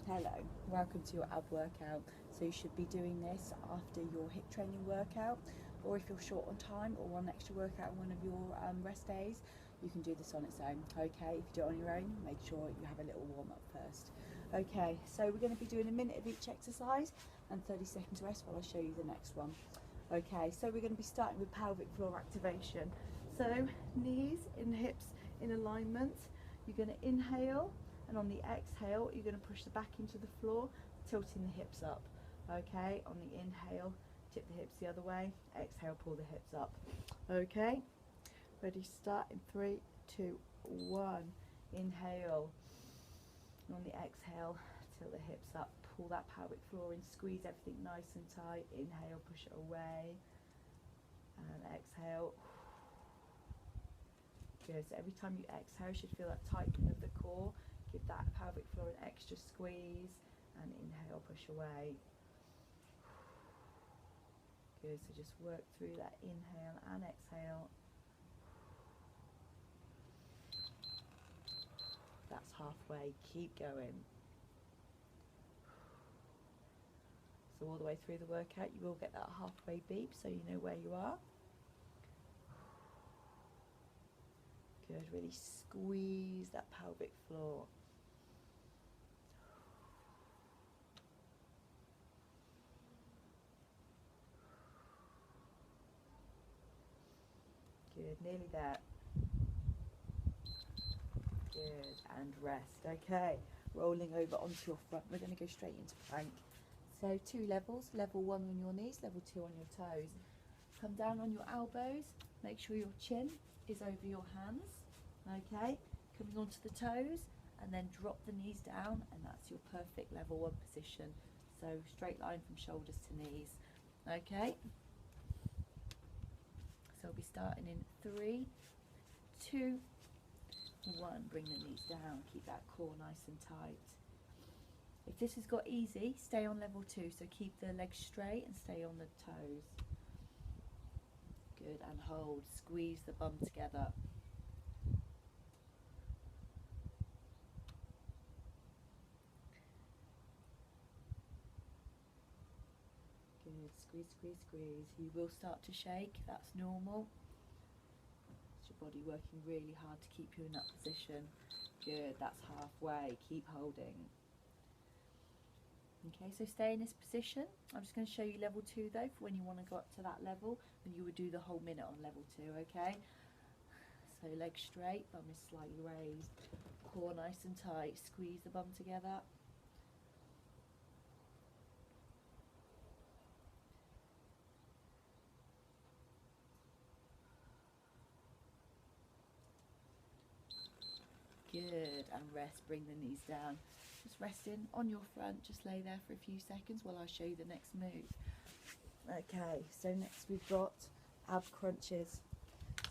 Hello, welcome to your ab workout. So you should be doing this after your HIIT training workout, or if you're short on time or want an extra workout on one of your rest days, you can do this on its own. Okay, if you do it on your own, make sure you have a little warm up first. Okay, so we're going to be doing a minute of each exercise and 30 seconds rest while I show you the next one. Okay, so we're going to be starting with pelvic floor activation. So knees and hips in alignment. You're going to inhale, and on the exhale you're going to push the back into the floor, tilting the hips up. Okay, on the inhale, tip the hips the other way, exhale, pull the hips up. Okay, ready, start in 3, 2, 1. Inhale, and on the exhale, tilt the hips up, pull that pelvic floor in, squeeze everything nice and tight. Inhale, push it away, and exhale. Good. So every time you exhale, you should feel that tightening of the core. Give that pelvic floor an extra squeeze, and inhale, push away. Good. So just work through that inhale and exhale. That's halfway. Keep going. So all the way through the workout, you will get that halfway beep, so you know where you are. Good, really squeeze that pelvic floor. Good, nearly there. Good, and rest. Okay, rolling over onto your front. We're going to go straight into plank. So 2 levels, level 1 on your knees, level 2 on your toes. Come down on your elbows, make sure your chin is over your hands. Okay, coming onto the toes, and then drop the knees down, and that's your perfect level 1 position. So straight line from shoulders to knees. Okay, so we'll be starting in 3, 2, 1. Bring the knees down, keep that core nice and tight. If this has got easy, stay on level 2, so keep the legs straight and stay on the toes. Good, and hold, squeeze the bum together. Good, squeeze, squeeze, squeeze. You will start to shake, that's normal. It's your body working really hard to keep you in that position. Good, that's halfway, keep holding. Okay, so stay in this position. I'm just going to show you level 2 though, for when you want to go up to that level, and you would do the whole minute on level 2, okay? So legs straight, bum is slightly raised, core nice and tight, squeeze the bum together. Good, and rest, bring the knees down. Just resting on your front, just lay there for a few seconds while I show you the next move. Okay, so next we've got ab crunches.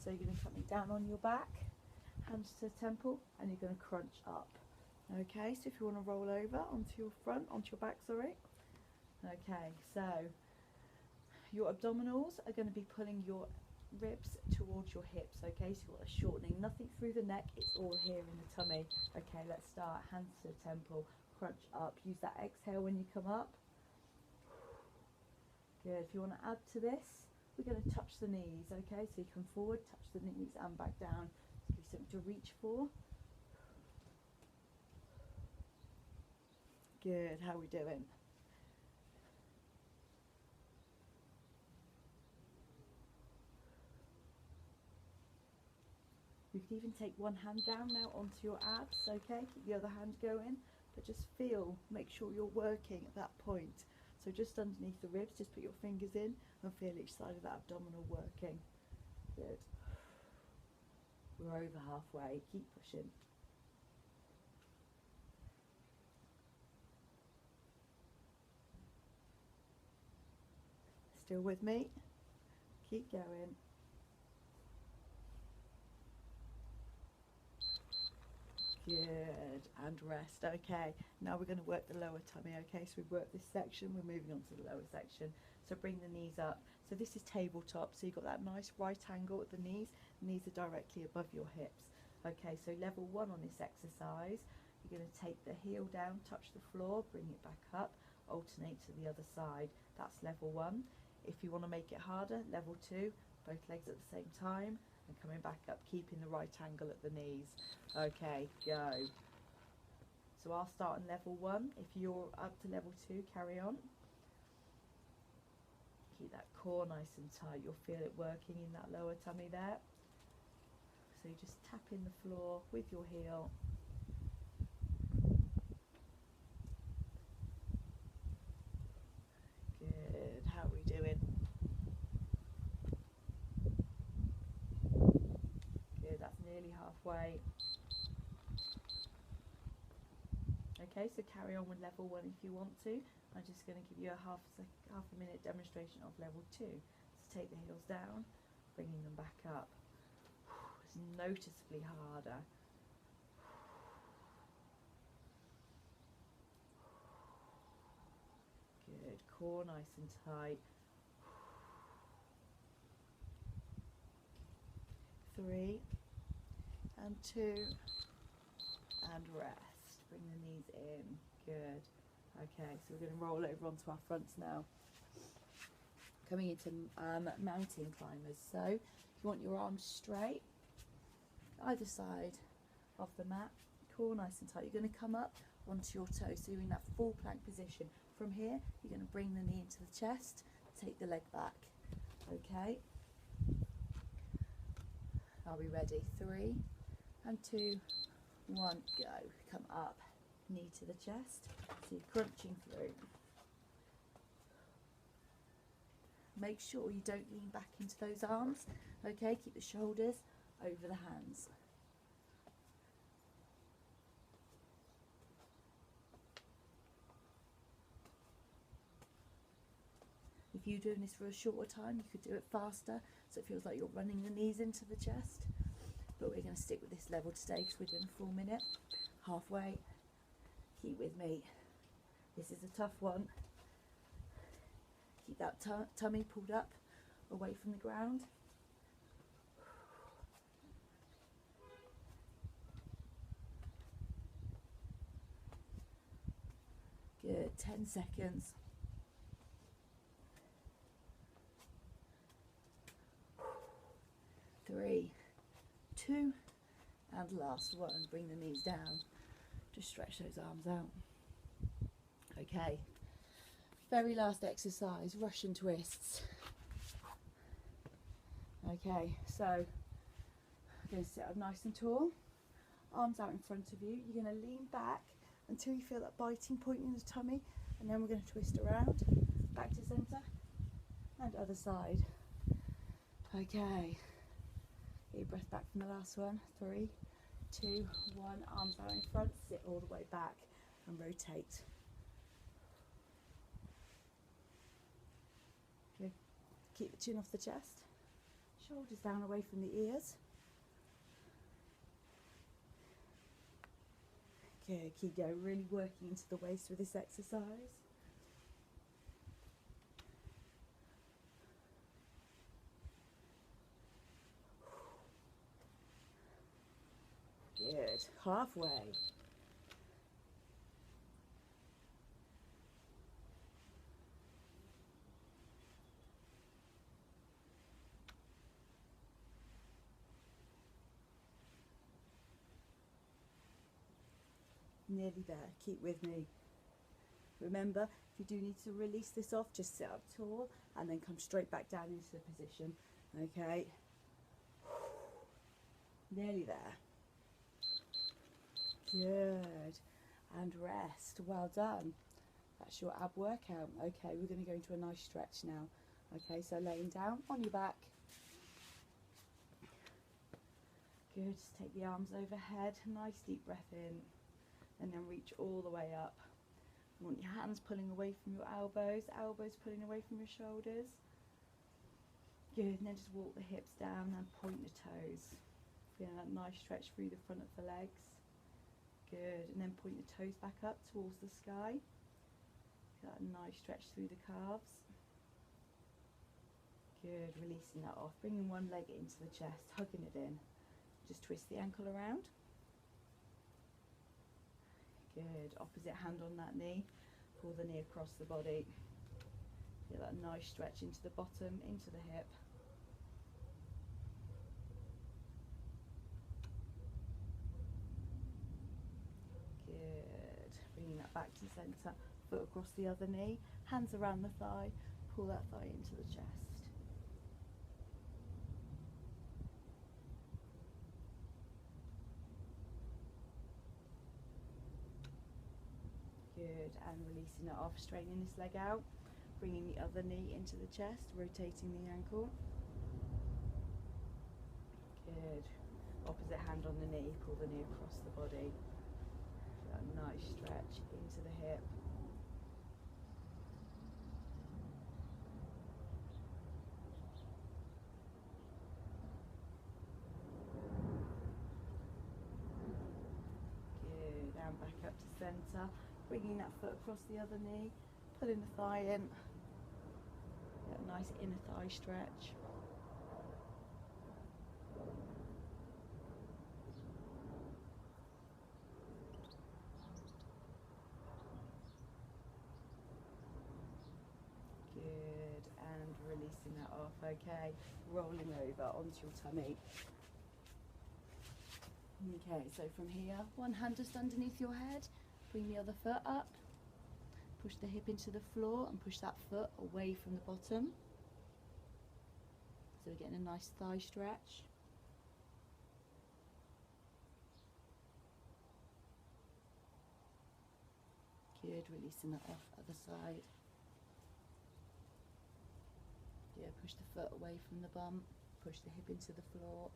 So you're going to come down on your back, hands to the temple, and you're going to crunch up. Okay, so if you want to roll over onto your front, onto your back, sorry. Okay, so your abdominals are going to be pulling your ribs towards your hips. Okay, so you've got a shortening, nothing through the neck, it's all here in the tummy. Okay, let's start. Hands to the temple, crunch up. Use that exhale when you come up. Good. If you want to add to this, we're going to touch the knees. Okay, so you come forward, touch the knees, and back down. Give you something to reach for. Good. How are we doing? You could even take one hand down now onto your abs, okay? Keep the other hand going, but just feel, make sure you're working at that point. So just underneath the ribs, just put your fingers in and feel each side of that abdominal working. Good. We're over halfway, keep pushing. Still with me? Keep going. Good, and rest. Okay, now we're going to work the lower tummy. Okay, so we've worked this section, we're moving on to the lower section. So bring the knees up. So this is tabletop, so you've got that nice right angle at the knees are directly above your hips. Okay, so level 1 on this exercise, You're going to take the heel down, touch the floor, bring it back up, alternate to the other side. That's level 1. If you want to make it harder, level 2, both legs at the same time and coming back up, keeping the right angle at the knees. Okay, go. So I'll start on level 1. If you're up to level 2, carry on. Keep that core nice and tight. You'll feel it working in that lower tummy there. So you just tap in the floor with your heel. Good. How are we doing? Good. That's nearly halfway. Okay, so carry on with level 1 if you want to. I'm just going to give you a half a minute demonstration of level 2. So take the heels down, bringing them back up. It's noticeably harder. Good, core nice and tight. 3 and 2 and rest. Bring the knees in. Good. Okay, so we're going to roll over onto our fronts now. Coming into mountain climbers. So you want your arms straight, either side of the mat, core nice and tight. You're going to come up onto your toes, so you're in that full plank position. From here, you're going to bring the knee into the chest, take the leg back. Okay. Are we ready? 3 and 2, 1, go. Come up, knee to the chest, so you're crunching through. Make sure you don't lean back into those arms. Okay, keep the shoulders over the hands. If you're doing this for a shorter time, you could do it faster, so it feels like you're running the knees into the chest. But we're going to stick with this level today because we're doing a full minute. Halfway. Keep with me. This is a tough one. Keep that tummy pulled up away from the ground. Good, 10 seconds. Three, 2, and last one. Bring the knees down. Just stretch those arms out. Okay. Very last exercise, Russian twists. Okay, so I'm going to sit up nice and tall, arms out in front of you. You're going to lean back until you feel that biting point in the tummy, and then we're going to twist around, back to centre, and other side. Okay, get your breath back from the last one. 3, 2, 1, arms out in front, sit all the way back and rotate. Okay. Keep the chin off the chest, shoulders down away from the ears. Okay, keep going, really working into the waist with this exercise. Good, halfway. Nearly there, keep with me. Remember, if you do need to release this off, just sit up tall and then come straight back down into the position. Okay, nearly there. Good, and rest. Well done. That's your ab workout. Okay, we're going to go into a nice stretch now. Okay, so laying down on your back. Good, just take the arms overhead, nice deep breath in, and then reach all the way up. You want your hands pulling away from your elbows, elbows pulling away from your shoulders. Good, and then just walk the hips down and point the toes. Feeling that nice stretch through the front of the legs. Good, and then point the toes back up towards the sky. Feel that nice stretch through the calves. Good, releasing that off. Bringing one leg into the chest, hugging it in. Just twist the ankle around. Good. Opposite hand on that knee. Pull the knee across the body. Get that nice stretch into the bottom, into the hip. Good. Bringing that back to centre. Foot across the other knee. Hands around the thigh. Pull that thigh into the chest. Good, and releasing it off, straightening this leg out, bringing the other knee into the chest, rotating the ankle. Good. Opposite hand on the knee, pull the knee across the body. That nice stretch into the hip. Good, and back up to centre. Bringing that foot across the other knee, pulling the thigh in. Get a nice inner thigh stretch. Good, and releasing that off. Okay, rolling over onto your tummy. Okay, so from here, one hand just underneath your head. Bring the other foot up, push the hip into the floor and push that foot away from the bottom. So we're getting a nice thigh stretch. Good, releasing that off, other side. Yeah, push the foot away from the bum, push the hip into the floor.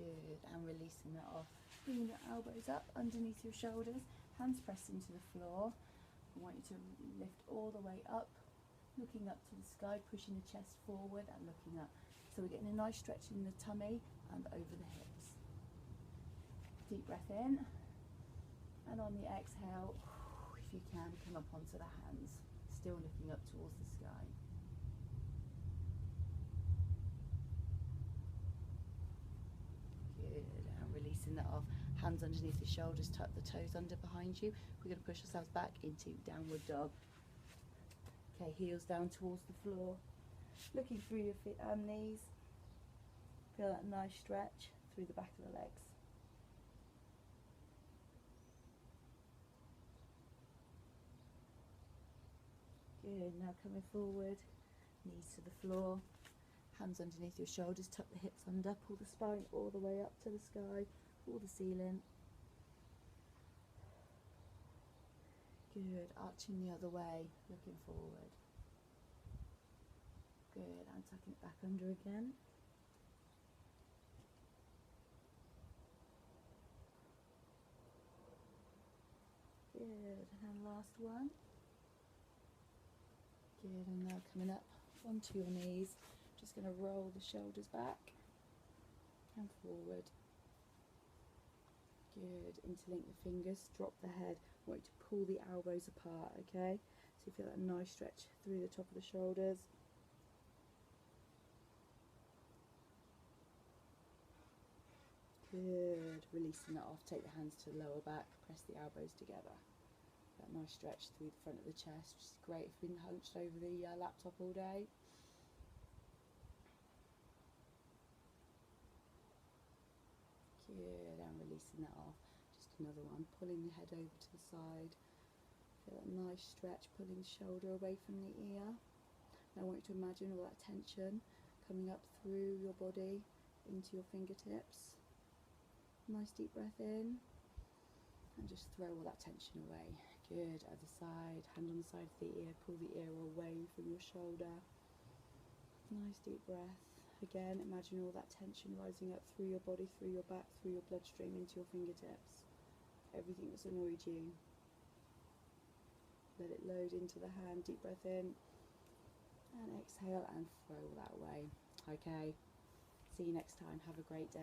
Good, and releasing that off. Bringing your elbows up underneath your shoulders, hands pressed into the floor. I want you to lift all the way up, looking up to the sky, pushing the chest forward and looking up. So we're getting a nice stretch in the tummy and over the hips. Deep breath in, and on the exhale, if you can, come up onto the hands, still looking up towards the sky. Good, and releasing that off. Hands underneath the shoulders, tuck the toes under behind you. We're going to push ourselves back into downward dog. Okay, heels down towards the floor. Looking through your knees. Feel that nice stretch through the back of the legs. Good, now coming forward, knees to the floor. Hands underneath your shoulders, tuck the hips under, pull the spine all the way up to the sky, pull the ceiling. Good, arching the other way, looking forward. Good, and tucking it back under again. Good, and last one. Good, and now coming up onto your knees. Just going to roll the shoulders back and forward. Good, interlink the fingers, drop the head. I want you to pull the elbows apart, okay? So you feel that nice stretch through the top of the shoulders. Good, releasing that off. Take the hands to the lower back, press the elbows together. That nice stretch through the front of the chest, which is great if you've been hunched over the laptop all day. Good, and releasing that off. Just another one, pulling the head over to the side. Feel that nice stretch, pulling the shoulder away from the ear. Now I want you to imagine all that tension coming up through your body into your fingertips. Nice deep breath in, and just throw all that tension away. Good, other side, hand on the side of the ear, pull the ear away from your shoulder. Nice deep breath. Again, imagine all that tension rising up through your body, through your back, through your bloodstream, into your fingertips. Everything that's annoyed you. Let it load into the hand, deep breath in, and exhale and throw all that away. Okay, see you next time, have a great day.